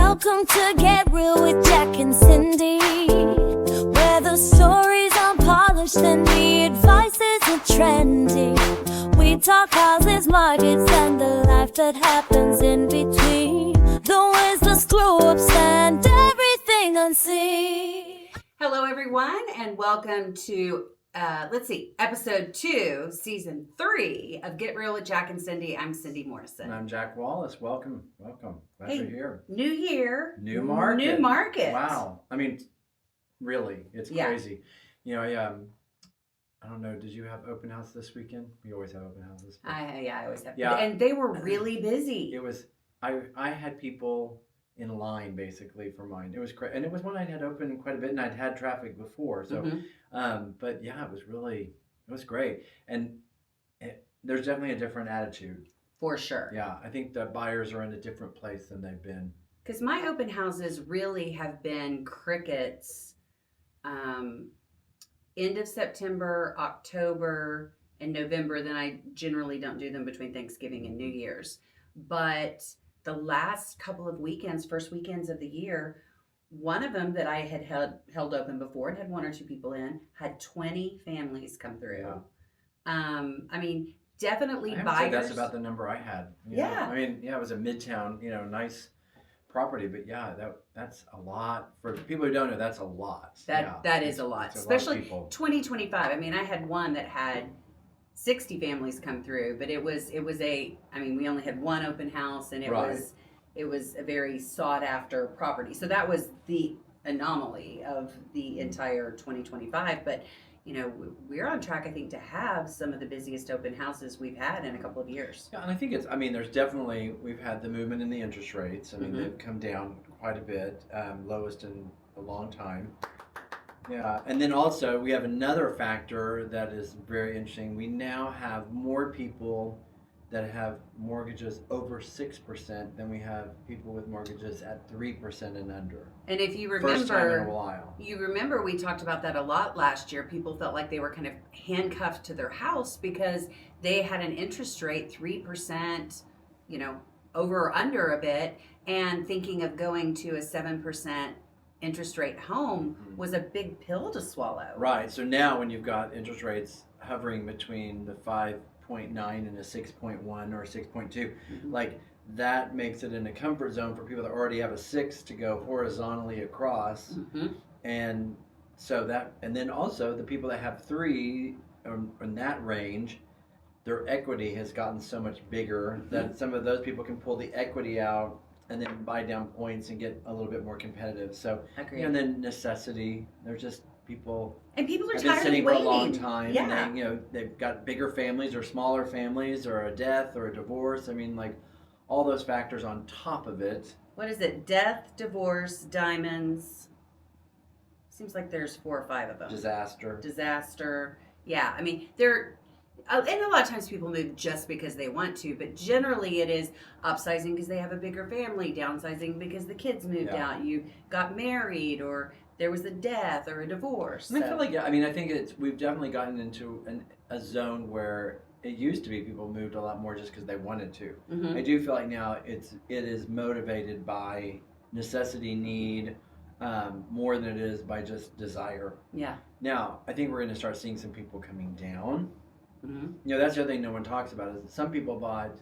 Welcome to Get Real with Jack and Cindy, where the stories are polished and the advice isn't trendy. We talk houses, markets, and the life that happens in between. The wins, the screw-ups, and everything unseen. Hello, everyone, and welcome to episode 2, season 3 of Get Real with Jack and Cindy. I'm Cindy Morrison. And I'm Jack Wallace. Welcome. Glad you're here. New year. New market. New market. Wow. I mean, really, it's Yeah. crazy. You know, I don't know, did you have open house this weekend? We always have open houses. I always have. Yeah. And they were really busy. It was, I had people in line basically for mine. It was great. And it was one I'd had open quite a bit and I'd had traffic before. So, but yeah, it was great. And there's definitely a different attitude. For sure. Yeah, I think the buyers are in a different place than they've been. Because my open houses really have been crickets. End of September, October, and November. Then I generally don't do them between Thanksgiving and New Year's. But the last couple of weekends, first weekends of the year, one of them that I had held open before and had 1 or 2 people in had 20 families come through. Yeah. I mean, definitely I buyers. That's about the number I had. Yeah. I mean, yeah, it was a midtown, nice property, but yeah, that's a lot for people who don't know. That's a lot. That is a lot, especially 2025. I mean, I had one that had 60 families come through, but it was we only had one open house, and it was a very sought after property. So that was the anomaly of the entire 2025. But we're on track, I think, to have some of the busiest open houses we've had in a couple of years. Yeah, and I think there's definitely, we've had the movement in the interest rates. I mean, they've come down quite a bit, lowest in a long time. Yeah, and then also we have another factor that is very interesting. We now have more people that have mortgages over 6% than we have people with mortgages at 3% and under. And if you First time in remember, a while. we talked about that a lot last year. People felt like they were kind of handcuffed to their house because they had an interest rate 3%, over or under a bit, and thinking of going to a 7% interest rate home was a big pill to swallow. Right. So now when you've got interest rates hovering between the 5.9 and a 6.1 or 6.2, like that makes it in a comfort zone for people that already have a 6 to go horizontally across. And so and then also the people that have 3 in that range, their equity has gotten so much bigger that some of those people can pull the equity out and then buy down points and get a little bit more competitive. So, and then necessity, there's just people. And people are have tired been sitting of waiting for a long time. Yeah. And they've got bigger families or smaller families or a death or a divorce. I mean, like all those factors on top of it. What is it? Death, divorce, diamonds. Seems like there's 4 or 5 of them. Disaster. Yeah. I mean, and a lot of times people move just because they want to, but generally it is upsizing because they have a bigger family, downsizing because the kids moved out, you got married, or there was a death or a divorce. And I feel like, I think we've definitely gotten into a zone where it used to be people moved a lot more just because they wanted to. I do feel like now it is motivated by necessity, need, more than it is by just desire. Yeah. Now, I think we're going to start seeing some people coming down. That's the other thing no one talks about is that some people bought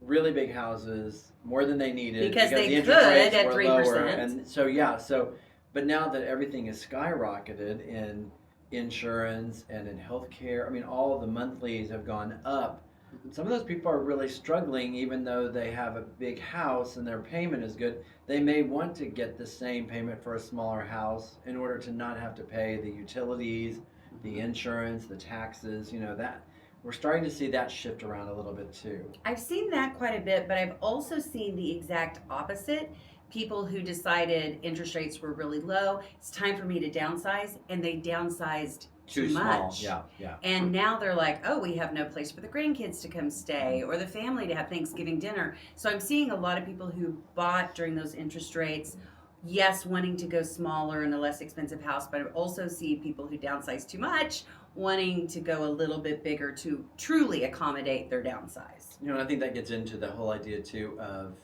really big houses more than they needed because the interest could rates at were 3%. lower. And so but now that everything is skyrocketed in insurance and in healthcare, I mean, all of the monthlies have gone up. Some of those people are really struggling, even though they have a big house and their payment is good. They may want to get the same payment for a smaller house in order to not have to pay the utilities, the insurance, the taxes, that we're starting to see that shift around a little bit too. I've seen that quite a bit, but I've also seen the exact opposite. People who decided interest rates were really low, it's time for me to downsize, and they downsized too much. Small. Yeah. And now they're like, oh, we have no place for the grandkids to come stay or the family to have Thanksgiving dinner. So I'm seeing a lot of people who bought during those interest rates, yes, wanting to go smaller in a less expensive house, but I also see people who downsize too much, wanting to go a little bit bigger to truly accommodate their downsize. And I think that gets into the whole idea too of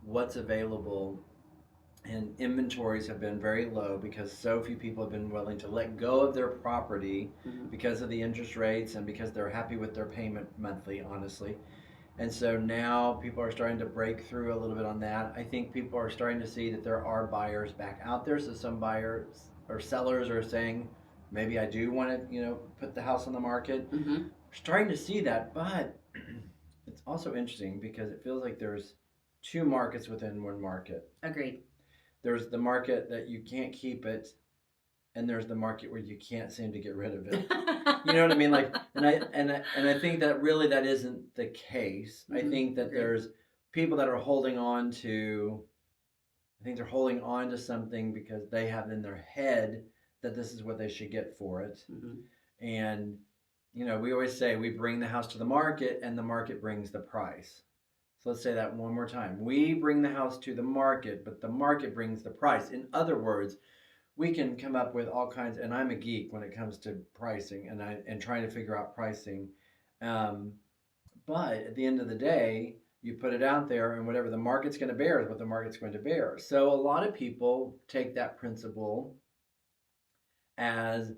what's available, and inventories have been very low because so few people have been willing to let go of their property because of the interest rates and because they're happy with their payment monthly, honestly. And so now people are starting to break through a little bit on that. I think people are starting to see that there are buyers back out there. So some buyers or sellers are saying, maybe I do want to, put the house on the market. We're starting to see that, but it's also interesting because it feels like there's two markets within one market. Agreed. There's the market that you can't keep it, and there's the market where you can't seem to get rid of it. You know what I mean? Like, and I think that really that isn't the case. I think that there's people that are holding on to. I think they're holding on to something because they have in their head that this is what they should get for it. And we always say we bring the house to the market, and the market brings the price. So let's say that one more time. We bring the house to the market, but the market brings the price. In other words, we can come up with all kinds, and I'm a geek when it comes to pricing and trying to figure out pricing. But at the end of the day, you put it out there, and whatever the market's going to bear is what the market's going to bear. So a lot of people take that principle as,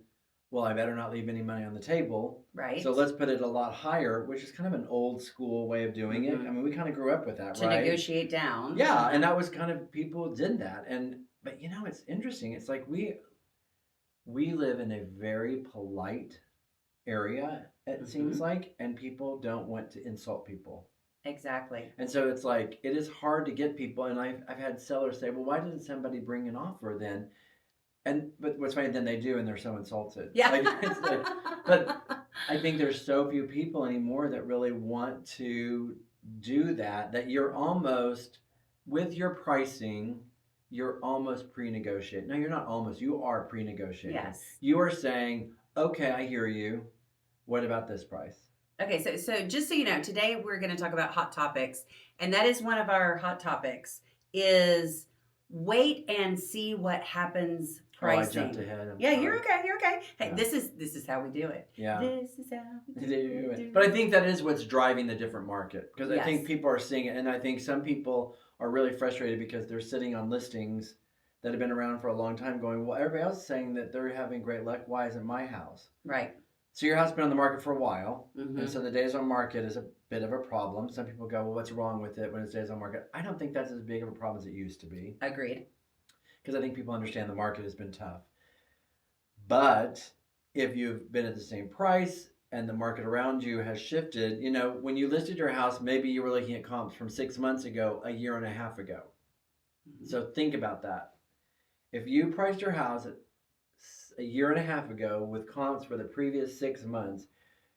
well, I better not leave any money on the table. Right. So let's put it a lot higher, which is kind of an old school way of doing it. I mean, we kind of grew up with that, to right? negotiate down. Yeah, and that was kind of, people did that. But it's interesting. It's like we live in a very polite area, it seems like, and people don't want to insult people. Exactly. And so it's like, it is hard to get people, and I've had sellers say, well, why didn't somebody bring an offer then? But what's funny, then they do, and they're so insulted. Yeah. But I think there's so few people anymore that really want to do that you're almost, with your pricing, you're almost pre-negotiating. No, you're not almost. You are pre-negotiating. Yes. You are saying, okay, I hear you. What about this price? Okay, so just so you know, today we're going to talk about hot topics, and that is one of our hot topics is wait and see what happens pricing. Oh, I jumped ahead. I'm sorry. You're okay. Hey, yeah. This is how we do it. Yeah. This is how we do it. But I think that is what's driving the different market, because I Yes. think people are seeing it, and I think some people are really frustrated because they're sitting on listings that have been around for a long time going, well, everybody else is saying that they're having great luck. Why isn't my house? Right. So your house has been on the market for a while, and so the days on market is a bit of a problem. Some people go, well, what's wrong with it when it's days on market? I don't think that's as big of a problem as it used to be. Agreed. Because I think people understand the market has been tough. But if you've been at the same price and the market around you has shifted, when you listed your house, maybe you were looking at comps from 6 months ago, a year and a half ago. So think about that. If you priced your house at a year and a half ago with comps for the previous 6 months,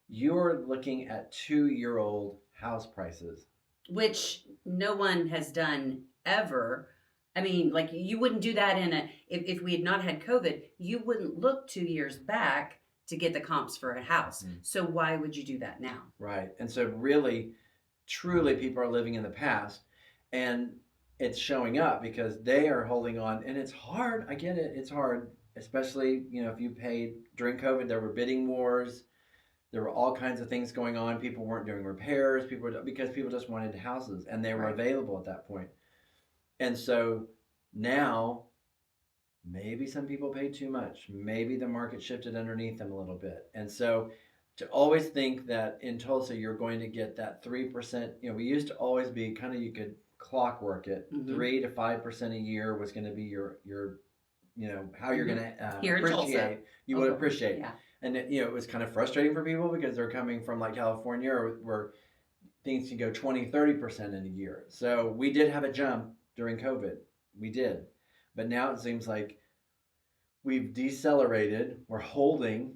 you're looking at 2-year-old house prices. Which no one has done ever. I mean, like, you wouldn't do that if we had not had COVID, you wouldn't look 2 years back to get the comps for a house. So why would you do that now? Right. And so really, truly, people are living in the past, and it's showing up because they are holding on, and it's hard. I get it. It's hard, especially, if you paid during COVID, there were bidding wars. There were all kinds of things going on. People weren't doing repairs. Because people just wanted houses, and they were available at that point. And so now, maybe some people paid too much. Maybe the market shifted underneath them a little bit. And so to always think that in Tulsa you're going to get that 3%, we used to always be kind of, you could clockwork it. 3 to 5% a year was going to be your how you're going to appreciate. You would appreciate. Yeah. And it was kind of frustrating for people because they're coming from like California where things can go 20-30% in a year. So we did have a jump during COVID. We did. But now it seems like we've decelerated. We're holding,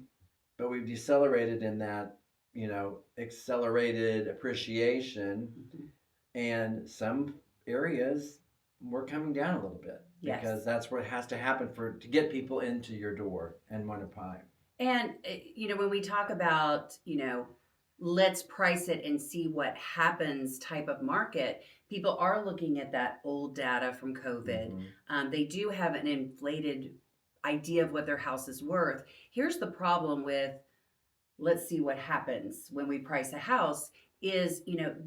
but we've decelerated in that, accelerated appreciation. And some areas we're coming down a little bit. Yes. Because that's what has to happen to get people into your door and want to buy. And, when we talk about, let's price it and see what happens type of market, people are looking at that old data from COVID. They do have an inflated idea of what their house is worth. Here's the problem with, let's see what happens when we price a house is,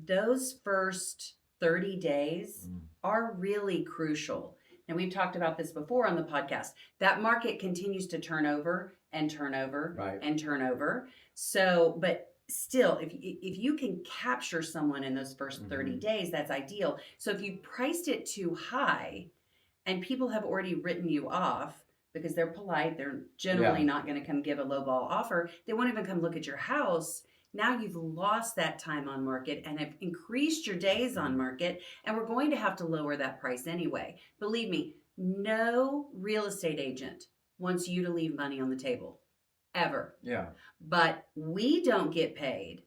those first 30 days are really crucial. And we've talked about this before on the podcast. That market continues to turn over and turn over and turn over. So, but still, if you can capture someone in those first 30 days, that's ideal. So if you priced it too high and people have already written you off because they're polite, they're generally not going to come give a lowball offer. They won't even come look at your house. Now you've lost that time on market and have increased your days on market, and we're going to have to lower that price anyway. Believe me, no real estate agent wants you to leave money on the table, ever. Yeah. But we don't get paid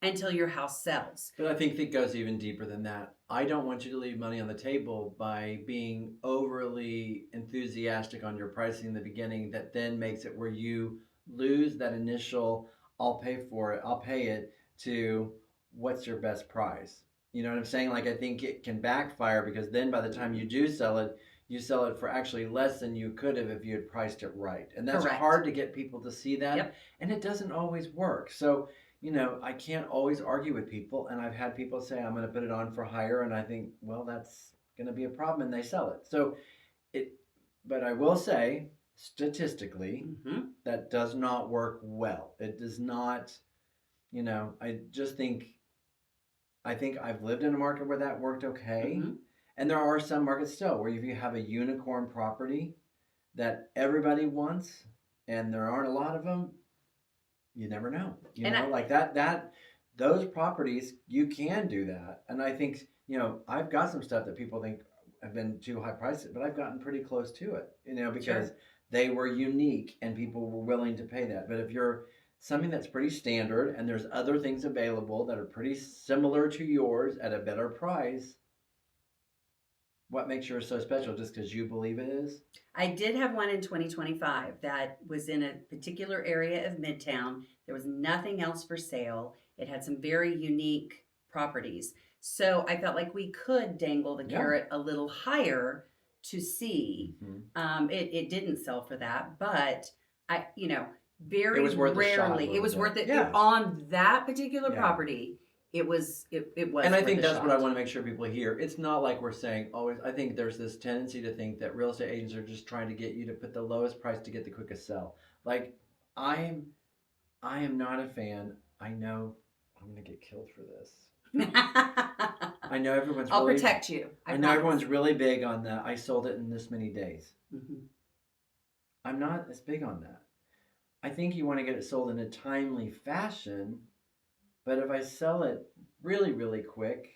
until your house sells. But I think it goes even deeper than that. I don't want you to leave money on the table by being overly enthusiastic on your pricing in the beginning that then makes it where you lose that initial I'll pay for it, I'll pay it, to what's your best price. You know what I'm saying? Like, I think it can backfire because then by the time you do sell it, you sell it for actually less than you could have if you had priced it right. And that's hard to get people to see that. And it doesn't always work. So, you know, I can't always argue with people. And I've had people say, I'm going to put it on for higher. And I think, well, that's going to be a problem. And they sell it. So but I will say, statistically, that does not work well. It does not, you know, I think I've lived in a market where that worked okay. And there are some markets still where if you have a unicorn property that everybody wants and there aren't a lot of them, you never know. You know, like those properties, you can do that. And I think, you know, I've got some stuff that people think have been too high priced, but I've gotten pretty close to it, you know, because they were unique and people were willing to pay that. But if you're something that's pretty standard and there's other things available that are pretty similar to yours at a better price, what makes yours so special? Just because you believe it is? I did have one in 2025 that was in a particular area of Midtown. There was nothing else for sale. It had some very unique properties. So I felt like we could dangle the carrot a little higher to see. It didn't sell for that, but very rarely it was worth it on that particular property. It was. And I think that's what I want to make sure people hear. It's not like we're saying always. I think there's this tendency to think that real estate agents are just trying to get you to put the lowest price to get the quickest sell. Like I am not a fan. I know I'm going to get killed for this. I know everyone's. I'll protect you. I know everyone's really big on that. I sold it in this many days. I'm not as big on that. I think you want to get it sold in a timely fashion, but if I sell it really, really quick,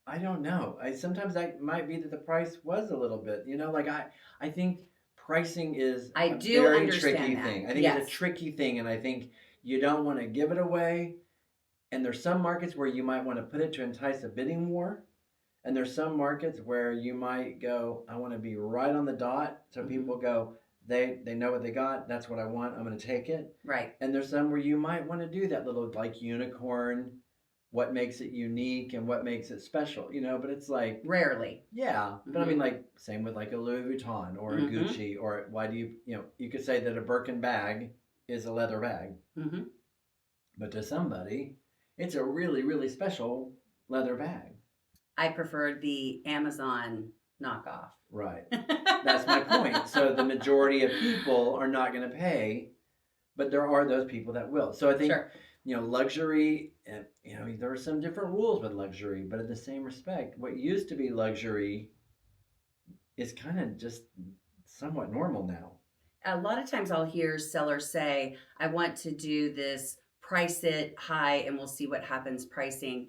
I don't know. Sometimes that might be that the price was a little bit. You know, like I think pricing is a very tricky thing. I think it's a tricky thing, and I think you don't want to give it away. And there's some markets where you might want to put it to entice a bidding war. And there's some markets where you might go, I want to be right on the dot. So people go, they know what they got. That's what I want. I'm going to take it. Right. And there's some where you might want to do that little like unicorn, what makes it unique and what makes it special, you know, but it's like. Rarely. Yeah. But I mean, like, same with like a Louis Vuitton or a Gucci, or why do you could say that a Birkin bag is a leather bag. But to somebody, it's a really, really special leather bag. I preferred the Amazon knockoff. Right. That's my point. So the majority of people are not going to pay, but there are those people that will. So I think, luxury, and there are some different rules with luxury, but in the same respect, what used to be luxury is kind of just somewhat normal now. A lot of times I'll hear sellers say, I want to do this, price it high, and we'll see what happens pricing,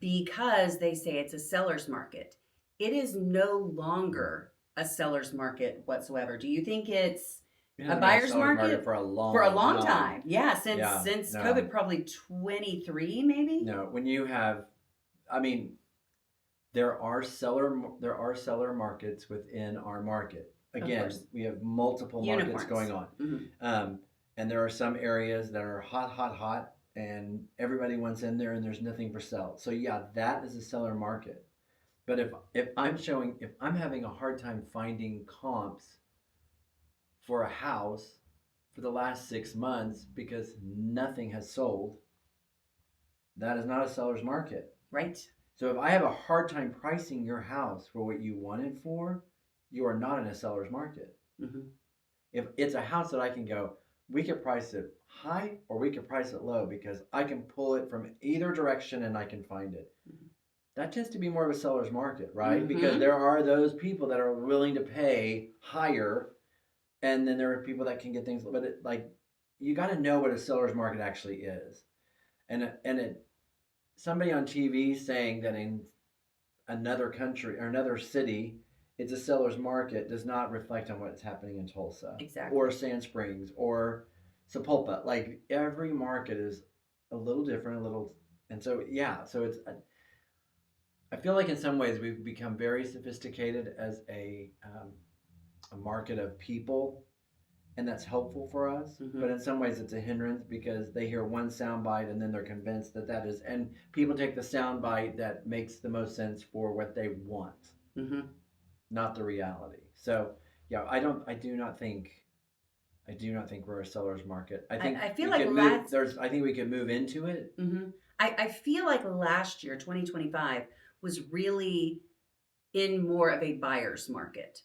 because they say it's a seller's market. It is no longer a seller's market whatsoever. Do you think it's a buyer's market? For a long time. Yeah, since COVID, probably 23 maybe? No, when you have, there are seller markets within our market. Again, we have multiple markets going on. And there are some areas that are hot, and everybody wants in there and there's nothing for sale. So yeah, that is a seller market. But if I'm having a hard time finding comps for a house for the last 6 months because nothing has sold, that is not a seller's market. Right. So if I have a hard time pricing your house for what you want it for, you are not in a seller's market. Mm-hmm. If it's a house that I can go, we could price it high or we could price it low because I can pull it from either direction and I can find it. Mm-hmm. That tends to be more of a seller's market, right? Mm-hmm. Because there are those people that are willing to pay higher, and then there are people that can get things, but you got to know what a seller's market actually is. And somebody on TV saying that in another country or another city it's a seller's market does not reflect on what's happening in Tulsa, Exactly, or Sand Springs or Sapulpa. Like every market is a little different, a little, and so yeah. So I feel like in some ways we've become very sophisticated as a market of people, and that's helpful for us. Mm-hmm. But in some ways, it's a hindrance because they hear one soundbite and then they're convinced that that is, and people take the soundbite that makes the most sense for what they want, Mm-hmm. not the reality. So yeah, I do not think we're a seller's market. I think I feel we like could move. I think we could move into it. Mm-hmm. I feel like last year, 2025, was really in more of a buyer's market.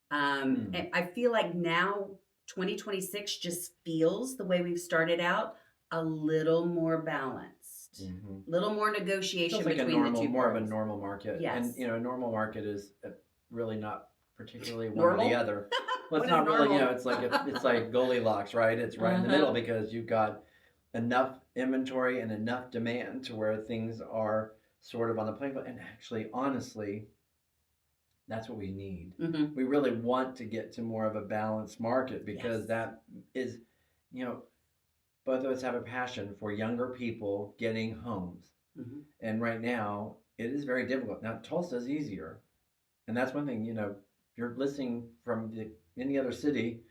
And I feel like now 2026 just feels the way we've started out a little more balanced, a little more negotiation Feels like between a normal, the two more parties. of a normal market. Yes. And a normal market is really not particularly one Normal? or the other. Well, What it's is not really, normal? it's like Goldilocks, right? It's right in the middle because you've got enough inventory and enough demand to where things are sort of on the playing field. And actually, honestly, that's what we need. Mm-hmm. We really want to get to more of a balanced market because Yes. that is, both of us have a passion for younger people getting homes. Mm-hmm. And right now, it is very difficult. Now, Tulsa is easier. And that's one thing, if you're listening from any other city,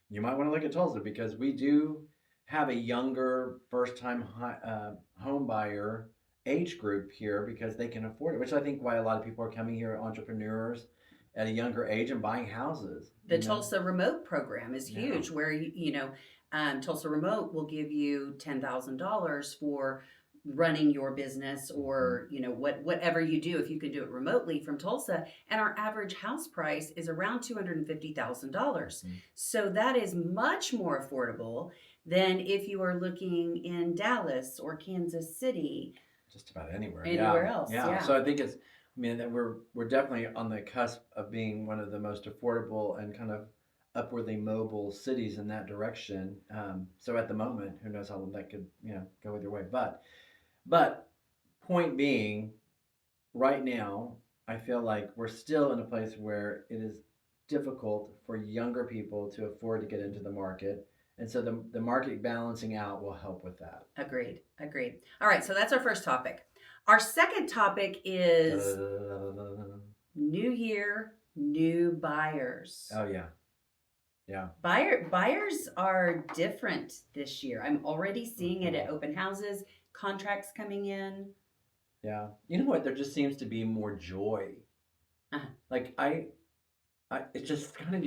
you might want to look at Tulsa because we do have a younger first time home buyer age group here because they can afford it, which I think why a lot of people are coming here, entrepreneurs at a younger age and buying houses. The Tulsa Remote program is huge, Yeah. where Tulsa Remote will give you $10,000 for running your business or whatever you do if you can do it remotely from Tulsa, and our average house price is around $250,000. So that is much more affordable than if you are looking in Dallas or Kansas City, just about anywhere else. Yeah. So I think that we're definitely on the cusp of being one of the most affordable and kind of upwardly mobile cities in that direction. So at the moment, who knows how that could go either way. But point being, right now, I feel like we're still in a place where it is difficult for younger people to afford to get into the market. And so the market balancing out will help with that. Agreed. All right, so that's our first topic. Our second topic is new year, new buyers. Oh, yeah. Yeah. Buyers are different this year. I'm already seeing it at open houses, contracts coming in. Yeah. You know what? There just seems to be more joy. Uh-huh. Like it just kind of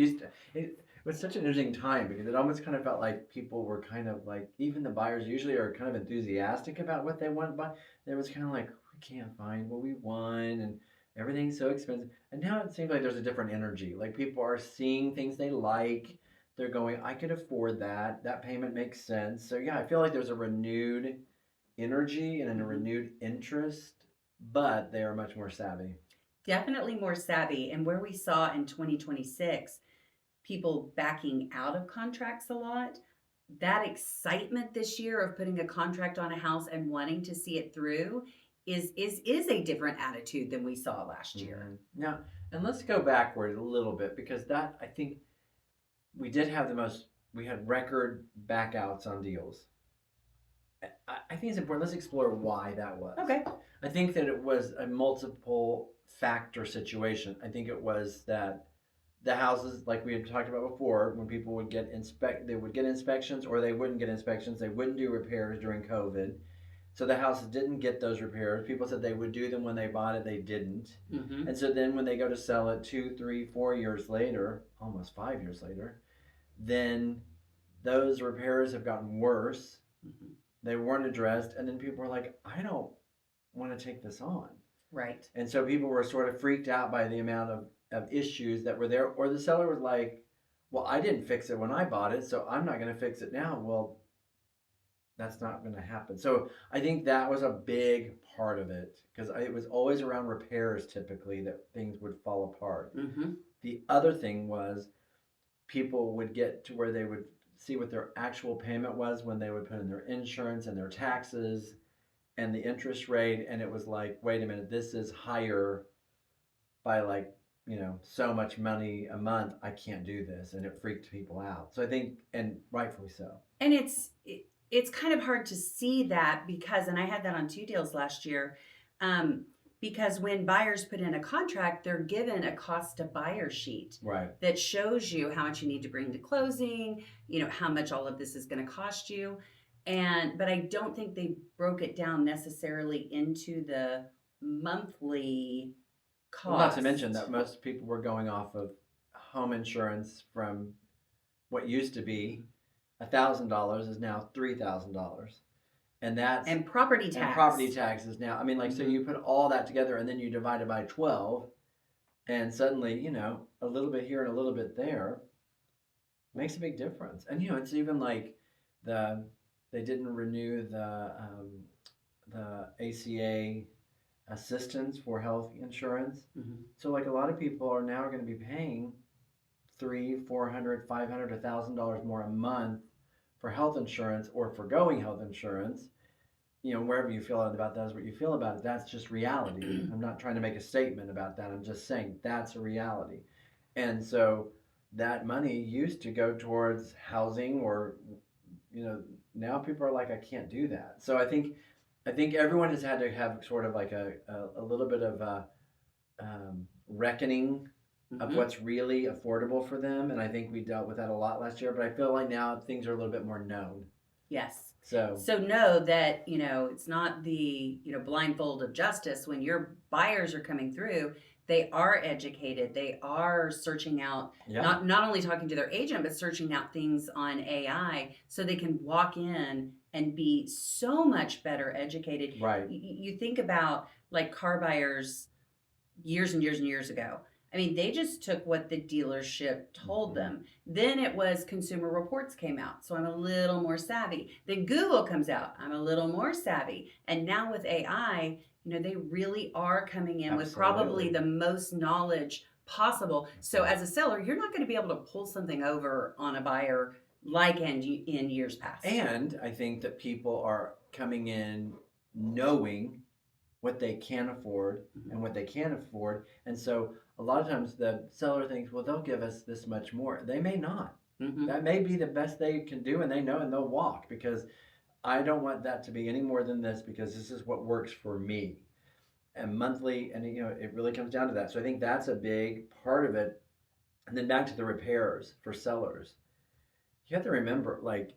it was such an interesting time because it almost kind of felt like people were kind of like, even the buyers usually are kind of enthusiastic about what they want to buy. It was kind of like, we can't find what we want and everything's so expensive. And now it seems like there's a different energy. Like people are seeing things they like. They're going, I could afford that. That payment makes sense. So yeah, I feel like there's a renewed energy and a renewed interest, but they are much more savvy. Definitely more savvy. And where we saw in 2026, people backing out of contracts a lot, that excitement this year of putting a contract on a house and wanting to see it through is a different attitude than we saw last year. Now, and let's go backward a little bit because that, I think we did have we had record backouts on deals. I think it's important. Let's explore why that was. Okay. I think that it was a multiple factor situation. I think it was that the houses, like we had talked about before, when people would they would get inspections or they wouldn't get inspections. They wouldn't do repairs during COVID. So the houses didn't get those repairs. People said they would do them when they bought it. They didn't. Mm-hmm. And so then when they go to sell it 2, 3, 4 years later, almost 5 years later, then those repairs have gotten worse. Mm-hmm. They weren't addressed. And then people were like, I don't want to take this on. Right. And so people were sort of freaked out by the amount of issues that were there, or the seller was like, well, I didn't fix it when I bought it, so I'm not going to fix it now. Well, that's not going to happen. So I think that was a big part of it, because it was always around repairs typically that things would fall apart. Mm-hmm. The other thing was people would get to where they would see what their actual payment was when they would put in their insurance and their taxes and the interest rate, and it was like, wait a minute, this is higher by like, so much money a month. I can't do this, and it freaked people out. So I think, and rightfully so. And it's kind of hard to see that because, and I had that on 2 deals last year, because when buyers put in a contract, they're given a cost to buyer sheet, right, that shows you how much you need to bring to closing, how much all of this is going to cost you. But I don't think they broke it down necessarily into the monthly cost. Well, not to mention that most people were going off of home insurance from what used to be $1,000 is now $3,000, and property tax. And property tax is now. I mean, like, so you put all that together and then you divide it by 12, and suddenly, a little bit here and a little bit there makes a big difference. And it's even like they didn't renew the ACA assistance for health insurance. Mm-hmm. So like a lot of people are now going to be paying $300, $400, $500, $1,000 more a month for health insurance or forgoing health insurance. Wherever you feel about that is what you feel about it. That's just reality. I'm not trying to make a statement about that. I'm just saying that's a reality. And so that money used to go towards housing, or now people are like, I can't do that. So I think everyone has had to have sort of like a little bit of a reckoning of Mm-hmm. what's really affordable for them. And I think we dealt with that a lot last year, but I feel like now things are a little bit more known. Yes. So know that, it's not the, blindfold of justice. When your buyers are coming through, they are educated. They are searching out, not only talking to their agent, but searching out things on AI so they can walk in and be so much better educated. Right. You think about like car buyers years and years and years ago. I mean, they just took what the dealership told them. Then it was Consumer Reports came out, so I'm a little more savvy. Then Google comes out, I'm a little more savvy. And now with AI, they really are coming in with probably the most knowledge possible. So as a seller, you're not going to be able to pull something over on a buyer like in years past. And I think that people are coming in knowing what they can afford and what they can't afford. And so a lot of times the seller thinks, well, they'll give us this much more. They may not. Mm-hmm. That may be the best they can do, and they know, and they'll walk, because I don't want that to be any more than this, because this is what works for me. And monthly, and it really comes down to that. So I think that's a big part of it. And then back to the repairs for sellers. You have to remember, like,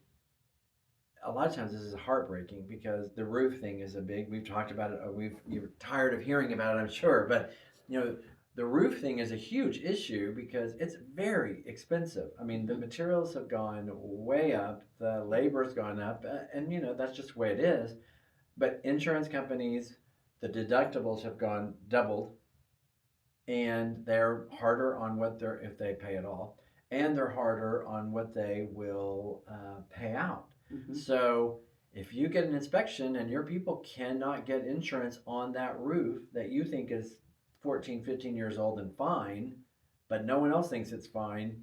a lot of times this is heartbreaking, because the roof thing is we've talked about it. You're tired of hearing about it, I'm sure, but the roof thing is a huge issue because it's very expensive. I mean, the materials have gone way up, the labor's gone up, and that's just the way it is. But insurance companies, the deductibles have gone doubled, and they're harder on if they pay at all, and they're harder on what they will pay out. Mm-hmm. So if you get an inspection and your people cannot get insurance on that roof that you think is 14, 15 years old and fine, but no one else thinks it's fine,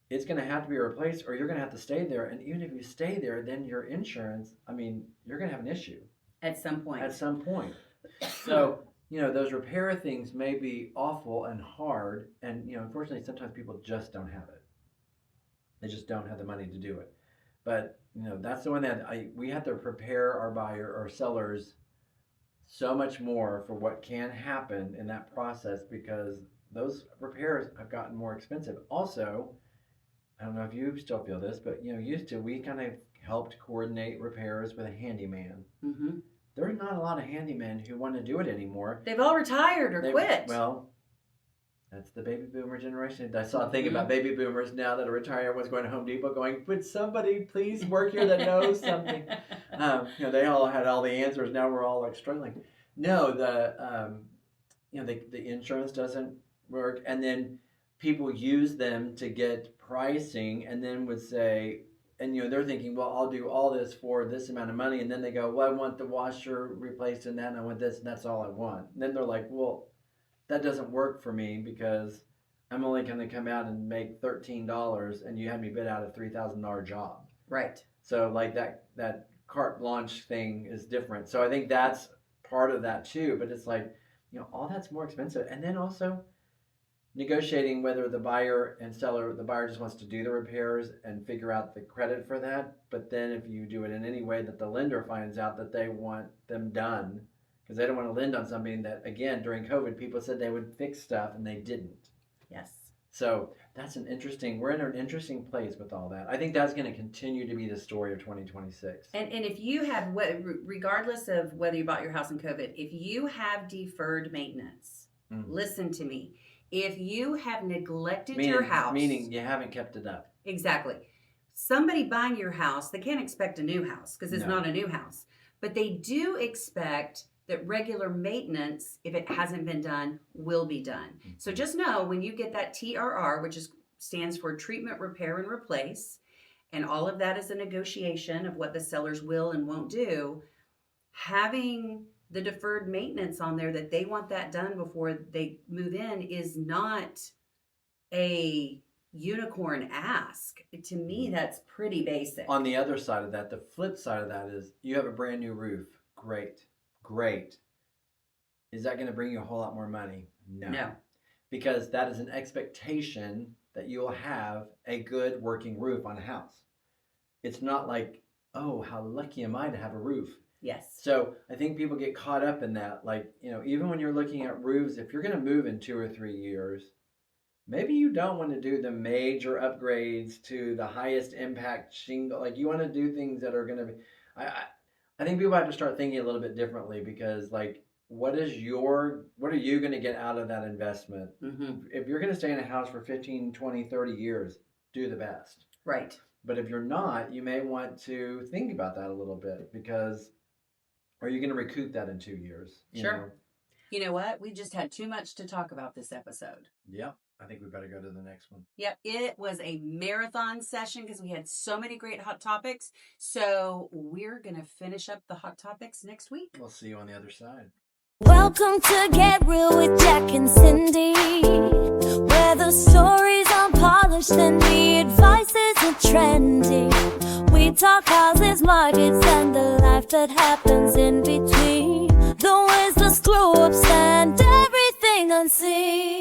it's going to have to be replaced, or you're going to have to stay there. And even if you stay there, then your insurance, you're going to have an issue. At some point. So, those repair things may be awful and hard. And, unfortunately, sometimes people just don't have it. They just don't have the money to do it. But, that's the one that we have to prepare our sellers so much more for what can happen in that process, because those repairs have gotten more expensive. Also, I don't know if you still feel this, but used to, we kind of helped coordinate repairs with a handyman. Mm-hmm. There's not a lot of handymen who want to do it anymore. They've all retired or quit. Well, that's the baby boomer generation. I saw a thing about baby boomers now that are retiring. Everyone's going to Home Depot going, would somebody please work here that knows something? They all had all the answers. Now we're all like struggling. No, the insurance doesn't work, and then people use them to get pricing, and then would say, and they're thinking, well, I'll do all this for this amount of money, and then they go, well, I want the washer replaced and that, and I want this, and that's all I want. And then they're like, well, that doesn't work for me because I'm only going to come out and make $13, and you had me bid out a $3,000 job. Right. So like that carte blanche thing is different. So I think that's part of that too. But it's like, all that's more expensive, and then also negotiating whether the buyer just wants to do the repairs and figure out the credit for that. But then if you do it in any way that the lender finds out that they want them done, because they don't want to lend on something that, again, during COVID, people said they would fix stuff and they didn't. Yes. So we're in an interesting place with all that. I think that's going to continue to be the story of 2026. And if you have, regardless of whether you bought your house in COVID, if you have deferred maintenance, listen to me. If you have neglected your house. Meaning you haven't kept it up. Exactly. Somebody buying your house, they can't expect a new house because it's not a new house. But they do expect that regular maintenance, if it hasn't been done, will be done. So just know when you get that TRR, which stands for treatment, repair, and replace, and all of that is a negotiation of what the sellers will and won't do, having the deferred maintenance on there that they want that done before they move in is not a unicorn ask. To me, that's pretty basic. On the other side of that, the flip side of that is you have a brand new roof. Great. Is that going to bring you a whole lot more money? No. Because that is an expectation that you'll have a good working roof on a house. It's not like, oh, how lucky am I to have a roof? Yes. So I think people get caught up in that. Like, even when you're looking at roofs, if you're going to move in 2 or 3 years, maybe you don't want to do the major upgrades to the highest impact shingle. Like, you want to do things that are going to be... I think people have to start thinking a little bit differently because, like, what are you going to get out of that investment? Mm-hmm. If you're going to stay in a house for 15, 20, 30 years, do the best. Right. But if you're not, you may want to think about that a little bit because are you going to recoup that in 2 years? Sure. You know what? We just had too much to talk about this episode. Yeah. I think we better go to the next one. Yep. It was a marathon session because we had so many great hot topics. So we're going to finish up the hot topics next week. We'll see you on the other side. Welcome to Get Real with Jack and Cindy, where the stories are polished and the advice isn't trendy. We talk houses, markets, and the life that happens in between. The ways the screw-ups and everything unseen.